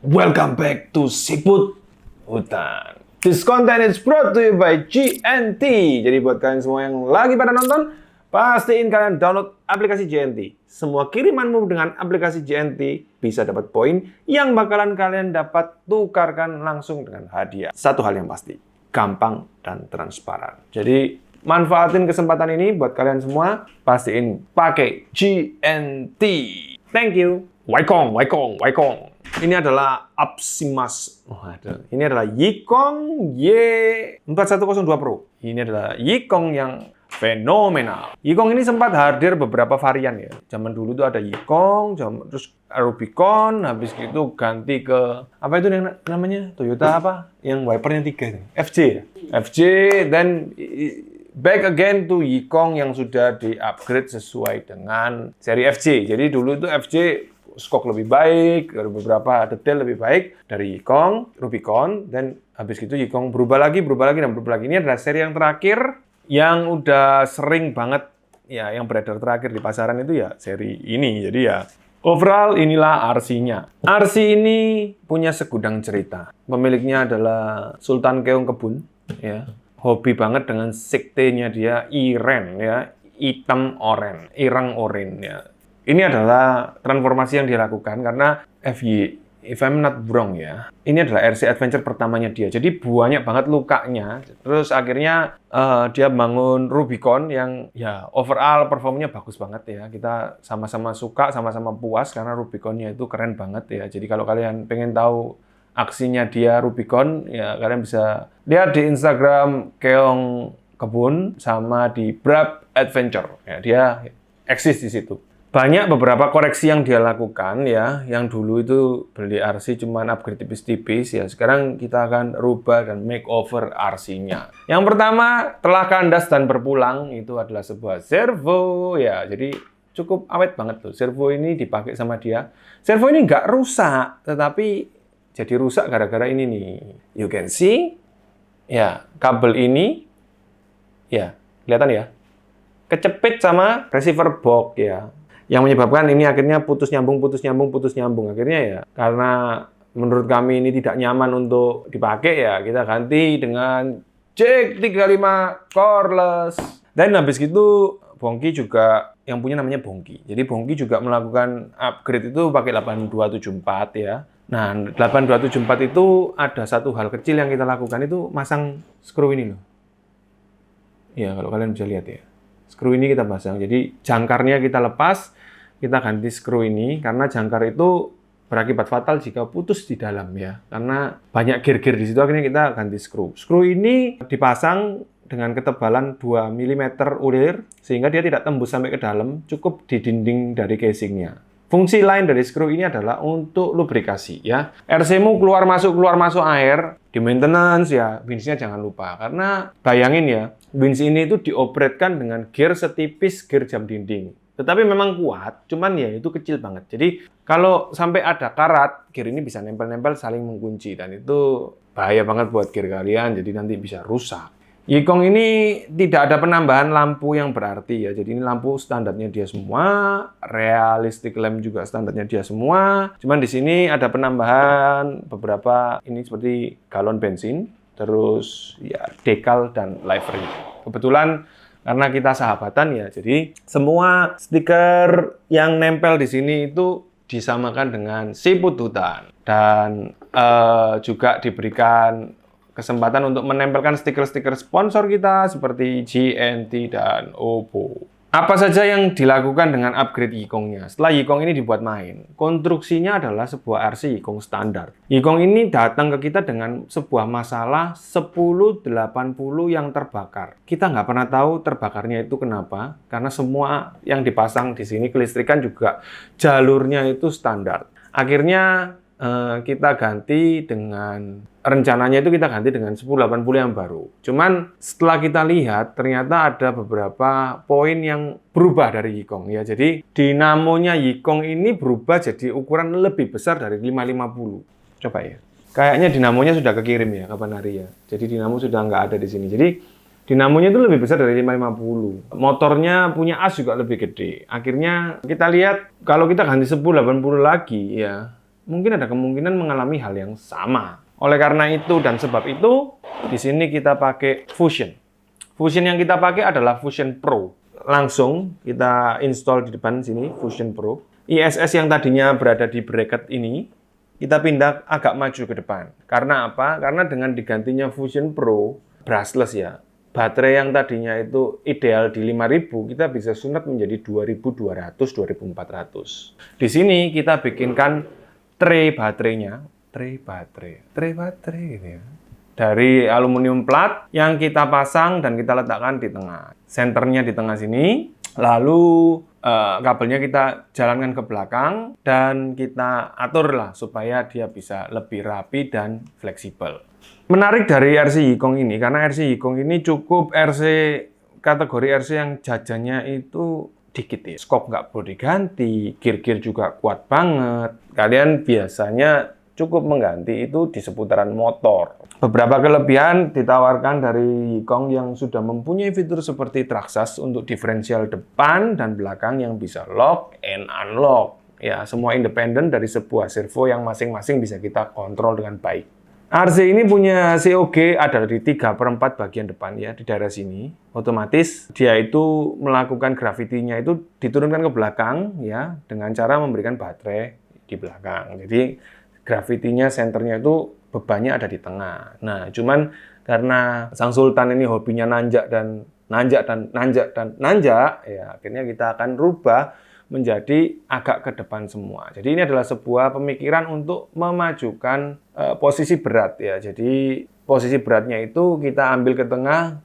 Welcome back to Siput Hutan. This content is brought to you by GNT. Jadi buat kalian semua yang lagi pada nonton, pastiin kalian download aplikasi GNT. Semua kirimanmu dengan aplikasi GNT bisa dapat poin yang bakalan kalian dapat tukarkan langsung dengan hadiah. Satu hal yang pasti, gampang dan transparan. Jadi manfaatin kesempatan ini buat kalian semua, pastiin pakai GNT. Thank you. Waikong. Ini adalah Apsimas. Ini adalah Yikong Y4102 Pro. Ini adalah Yikong yang fenomenal. Yikong ini sempat hadir beberapa varian ya. Zaman dulu tuh ada Yikong, terus Rubicon, habis itu ganti ke apa itu yang namanya? Toyota apa? Yang wipernya 3 itu. FJ ya. FJ dan back again to Yikong yang sudah di-upgrade sesuai dengan seri FJ. Jadi dulu itu FJ skok lebih baik, beberapa detail lebih baik dari Yikong, Rubicon, dan habis itu Yikong berubah lagi. Ini adalah seri yang terakhir yang udah sering banget ya, yang beredar terakhir di pasaran itu ya seri ini. Jadi ya overall inilah RC-nya. RC ini punya segudang cerita. Pemiliknya adalah Sultan Keong Kebun, ya. Hobi banget dengan sekte-nya dia, Iren ya, hitam oren, ireng oren ya. Ini adalah transformasi yang dia lakukan karena FY, if I'm not wrong ya, ini adalah RC adventure pertamanya dia. Jadi banyak banget lukanya. Terus akhirnya dia bangun Rubicon yang ya overall performanya bagus banget ya. Kita sama-sama suka, sama-sama puas karena Rubiconnya itu keren banget ya. Jadi kalau kalian pengen tahu aksinya dia Rubicon, ya kalian bisa lihat di Instagram Keong Kebun sama di Brab Adventure. Ya, dia eksis di situ. Banyak beberapa koreksi yang dia lakukan ya, yang dulu itu beli RC cuman upgrade tipis-tipis ya. Sekarang kita akan rubah dan makeover RC-nya. Yang pertama, telah kandas dan berpulang, itu adalah sebuah servo ya. Jadi cukup awet banget tuh. Servo ini dipakai sama dia. Servo ini nggak rusak, tetapi jadi rusak gara-gara ini nih. You can see ya, kabel ini ya, kelihatan ya. Kecepit sama receiver box ya. Yang menyebabkan ini akhirnya putus nyambung. Akhirnya ya, karena menurut kami ini tidak nyaman untuk dipakai ya, kita ganti dengan jack 35 cordless. Dan habis itu Bongki juga, yang punya namanya Bongki. Jadi Bongki juga melakukan upgrade itu pakai 8274 ya. Nah, 8274 itu ada satu hal kecil yang kita lakukan, itu masang skru ini loh. Ya, kalau kalian bisa lihat ya. Skru ini kita pasang, jadi jangkarnya kita lepas, kita ganti skru ini, karena jangkar itu berakibat fatal jika putus di dalam ya, karena banyak gear-gear di situ, akhirnya kita ganti skru. Skru ini dipasang dengan ketebalan 2 mm ulir, sehingga dia tidak tembus sampai ke dalam, cukup di dinding dari casingnya. Fungsi lain dari skru ini adalah untuk lubrikasi ya. RC-mu keluar masuk air, di maintenance ya, winch-nya jangan lupa. Karena bayangin ya, winch ini itu dioperatkan dengan gear setipis gear jam dinding. Tetapi memang kuat, cuman ya itu kecil banget. Jadi kalau sampai ada karat, gear ini bisa nempel-nempel saling mengunci. Dan itu bahaya banget buat gear kalian, jadi nanti bisa rusak. Yikong ini tidak ada penambahan lampu yang berarti ya. Jadi ini lampu standarnya dia semua, realistic lamp juga standarnya dia semua. Cuman di sini ada penambahan beberapa ini seperti galon bensin, terus ya decal dan livery. Kebetulan karena kita sahabatan ya, jadi semua stiker yang nempel di sini itu disamakan dengan Siput Hutan dan juga diberikan kesempatan untuk menempelkan stiker-stiker sponsor kita seperti GNT dan Oppo. Apa saja yang dilakukan dengan upgrade Yikongnya? Setelah Yikong ini dibuat main, konstruksinya adalah sebuah RC Yikong standar. Yikong ini datang ke kita dengan sebuah masalah 1080 yang terbakar. Kita nggak pernah tahu terbakarnya itu kenapa, karena semua yang dipasang di sini kelistrikan juga jalurnya itu standar. Akhirnya kita ganti dengan, rencananya itu kita ganti dengan 1080 yang baru. Cuman setelah kita lihat ternyata ada beberapa poin yang berubah dari Yikong ya. Jadi dinamonya Yikong ini berubah jadi ukuran lebih besar dari 550. Coba ya. Kayaknya dinamonya sudah kekirim ya kapan hari ya. Jadi dinamo sudah nggak ada di sini. Jadi dinamonya itu lebih besar dari 550. Motornya punya as juga lebih gede. Akhirnya kita lihat kalau kita ganti 1080 lagi ya, mungkin ada kemungkinan mengalami hal yang sama. Oleh karena itu dan sebab itu, di sini kita pakai Fusion. Fusion yang kita pakai adalah Fusion Pro. Langsung kita install di depan sini Fusion Pro. ISS yang tadinya berada di bracket ini, kita pindah agak maju ke depan. Karena apa? Karena dengan digantinya Fusion Pro, brushless ya, baterai yang tadinya itu ideal di 5.000, kita bisa sunat menjadi 2.200, 2.400. Di sini kita bikinkan tray baterainya, tray baterai gitu ya. Dari aluminium plat yang kita pasang dan kita letakkan di tengah. Senternya di tengah sini, lalu kabelnya kita jalankan ke belakang dan kita atur lah supaya dia bisa lebih rapi dan fleksibel. Menarik dari RC Yikong ini, karena RC Yikong ini cukup kategori RC yang jajannya itu dikit ya. Skop nggak perlu diganti, gear-gear juga kuat banget. Kalian biasanya cukup mengganti itu di seputaran motor. Beberapa kelebihan ditawarkan dari Yikong yang sudah mempunyai fitur seperti Traxxas untuk diferensial depan dan belakang yang bisa lock and unlock. Ya, semua independen dari sebuah servo yang masing-masing bisa kita kontrol dengan baik. RC ini punya COG ada di 3/4 bagian depan ya, di daerah sini. Otomatis dia itu melakukan gravitinya itu diturunkan ke belakang ya, dengan cara memberikan baterai di belakang. Jadi gravitinya senternya itu bebannya ada di tengah. Nah, cuman karena Sang Sultan ini hobinya nanjak, ya akhirnya kita akan rubah menjadi agak ke depan semua. Jadi ini adalah sebuah pemikiran untuk memajukan posisi berat ya. Jadi posisi beratnya itu kita ambil ke tengah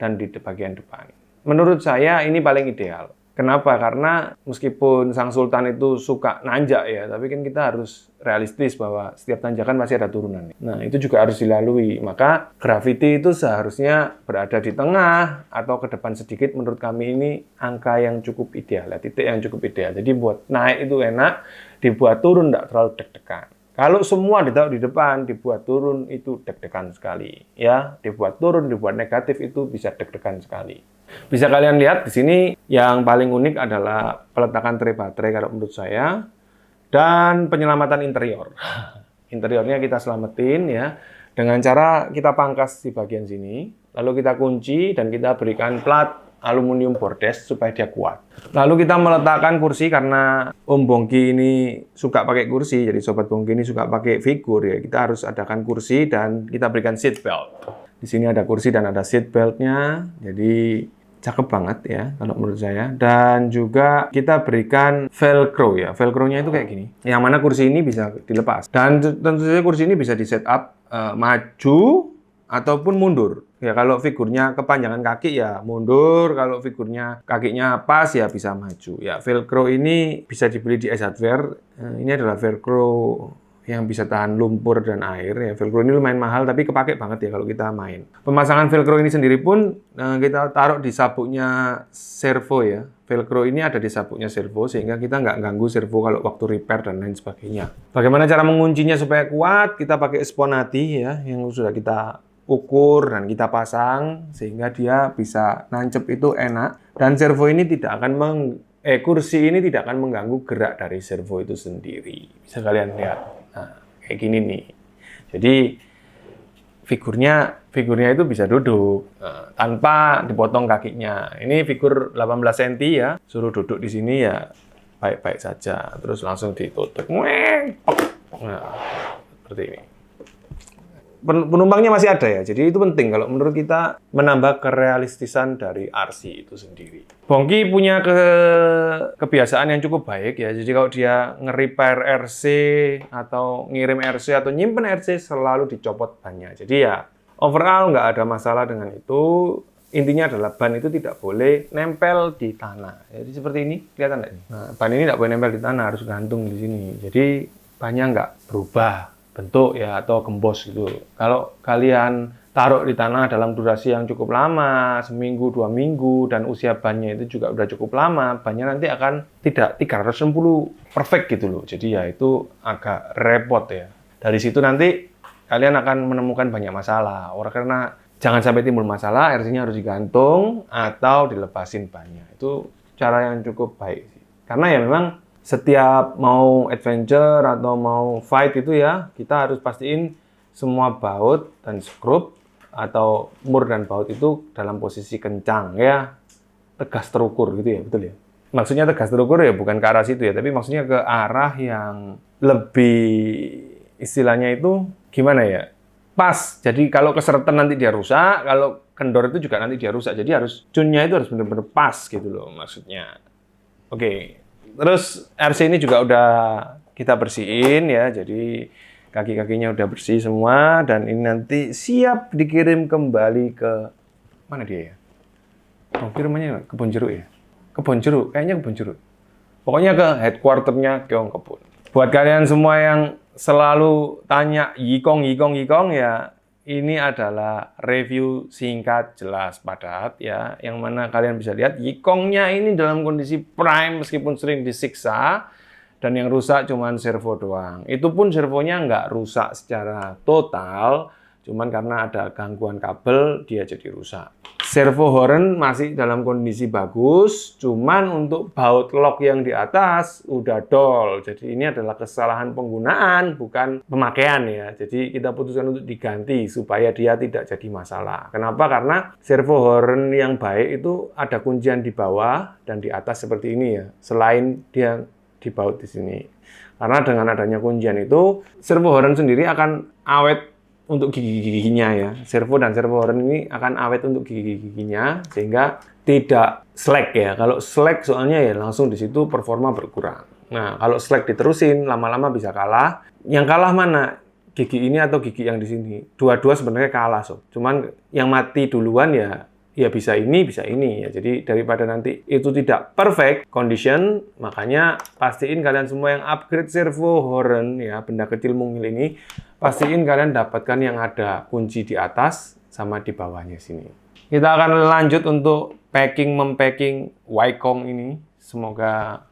dan di bagian depan. Menurut saya ini paling ideal. Kenapa? Karena meskipun Sang Sultan itu suka nanjak ya, tapi kan kita harus realistis bahwa setiap tanjakan pasti ada turunan. Nah, itu juga harus dilalui. Maka gravity itu seharusnya berada di tengah atau ke depan sedikit. Menurut kami ini angka yang cukup ideal, ya, titik yang cukup ideal. Jadi buat naik itu enak, dibuat turun tidak terlalu deg-degan. Kalau semua ditaruh di depan, dibuat turun itu deg-degan sekali. Ya, dibuat turun, dibuat negatif itu bisa deg-degan sekali. Bisa kalian lihat di sini yang paling unik adalah peletakan tray baterai kalau menurut saya dan penyelamatan interior. Interiornya kita selamatin ya dengan cara kita pangkas di bagian sini, lalu kita kunci dan kita berikan plat aluminium bordes supaya dia kuat. Lalu kita meletakkan kursi karena Om Bongki ini suka pakai kursi, jadi Sobat Bongki ini suka pakai figur ya. Kita harus adakan kursi dan kita berikan seat belt. Di sini ada kursi dan ada seat beltnya, jadi cakep banget ya kalau menurut saya. Dan juga kita berikan velcro ya. Velcro-nya itu kayak gini. Yang mana kursi ini bisa dilepas. Dan tentu saja kursi ini bisa di setup maju ataupun mundur. Ya kalau figurnya kepanjangan kaki ya mundur, kalau figurnya kakinya pas ya bisa maju. Ya velcro ini bisa dibeli di Ace Hardware. Ini adalah velcro yang bisa tahan lumpur dan air. Ya, velcro ini lumayan mahal, tapi kepake banget ya kalau kita main. Pemasangan velcro ini sendiri pun kita taruh di sabuknya servo ya. Velcro ini ada di sabuknya servo, sehingga kita nggak ganggu servo kalau waktu repair dan lain sebagainya. Bagaimana cara menguncinya supaya kuat? Kita pakai sponati ya, yang sudah kita ukur dan kita pasang, sehingga dia bisa nancep itu enak. Dan servo ini tidak akan kursi ini tidak akan mengganggu gerak dari servo itu sendiri. Bisa kalian lihat. Nah, kayak gini nih. Jadi figurnya itu bisa duduk tanpa dipotong kakinya. Ini figur 18 cm ya. Suruh duduk di sini ya baik-baik saja. Terus langsung ditutup. Nah, seperti ini. Penumpangnya masih ada ya, jadi itu penting kalau menurut kita menambah kerealistisan dari RC itu sendiri. Bongki punya kebiasaan yang cukup baik ya, jadi kalau dia nge-repair RC atau ngirim RC atau nyimpen RC selalu dicopot bannya. Jadi ya overall nggak ada masalah dengan itu. Intinya adalah ban itu tidak boleh nempel di tanah. Jadi seperti ini, kelihatan nggak? Nah, ban ini tidak boleh nempel di tanah, harus gantung di sini. Jadi bannya nggak berubah bentuk ya atau gembos gitu. Kalau kalian taruh di tanah dalam durasi yang cukup lama, seminggu, 2 minggu, dan usia bannya itu juga udah cukup lama, bannya nanti akan tidak 360 perfect gitu loh. Jadi ya itu agak repot ya. Dari situ nanti kalian akan menemukan banyak masalah. Karena jangan sampai timbul masalah, RC-nya harus digantung atau dilepasin bannya. Itu cara yang cukup baik sih. Karena ya memang setiap mau adventure atau mau fight itu ya, kita harus pastiin semua baut dan skrup atau mur dan baut itu dalam posisi kencang ya, tegas terukur gitu ya, betul ya. Maksudnya tegas terukur ya bukan ke arah situ ya, tapi maksudnya ke arah yang lebih istilahnya itu gimana ya? Pas. Jadi kalau keseretan nanti dia rusak, kalau kendor itu juga nanti dia rusak. Jadi harus tune-nya itu harus benar-benar pas gitu loh maksudnya. Oke. Terus RC ini juga udah kita bersihin ya. Jadi kaki-kakinya udah bersih semua dan ini nanti siap dikirim kembali ke mana dia ya? Oh, kirimnya Kebon Jeruk ya? Kebon Jeruk, kayaknya Kebon Jeruk. Pokoknya ke headquarter-nya Keong Kebun. Buat kalian semua yang selalu tanya yikong ya, ini adalah review singkat, jelas, padat ya, yang mana kalian bisa lihat yikongnya ini dalam kondisi prime meskipun sering disiksa, dan yang rusak cuman servo doang. Itu pun servonya nggak rusak secara total, cuman karena ada gangguan kabel dia jadi rusak. Servo horn masih dalam kondisi bagus, cuman untuk baut lock yang di atas udah dol. Jadi ini adalah kesalahan penggunaan, bukan pemakaian ya. Jadi kita putuskan untuk diganti supaya dia tidak jadi masalah. Kenapa? Karena servo horn yang baik itu ada kuncian di bawah dan di atas seperti ini ya. Selain dia dibaut di sini. Karena dengan adanya kuncian itu, servo horn sendiri akan awet untuk gigi-giginya ya. Servo dan servo horn ini akan awet untuk gigi-giginya sehingga tidak slack ya. Kalau slack soalnya ya langsung di situ performa berkurang. Nah, kalau slack diterusin lama-lama bisa kalah. Yang kalah mana? Gigi ini atau gigi yang di sini? Dua-dua sebenarnya kalah, sob. Cuman yang mati duluan ya bisa ini ya. Jadi daripada nanti itu tidak perfect condition, makanya pastiin kalian semua yang upgrade servo horn ya, benda kecil mungil ini, pastiin kalian dapatkan yang ada kunci di atas sama di bawahnya sini. Kita akan lanjut untuk mempacking Waikong ini. Semoga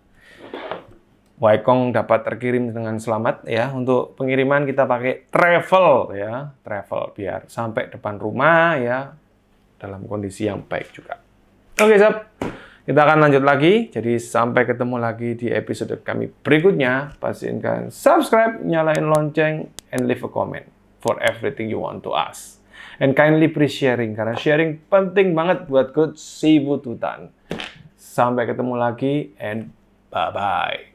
Waikong dapat terkirim dengan selamat ya. Untuk pengiriman kita pakai travel biar sampai depan rumah ya dalam kondisi yang baik juga. Oke, sob. Kita akan lanjut lagi. Jadi sampai ketemu lagi di episode kami berikutnya. Pastiin kalian subscribe, nyalain lonceng, and leave a comment for everything you want to ask. And kindly please sharing, karena sharing penting banget buat good seafood hutan. Sampai ketemu lagi, and bye-bye.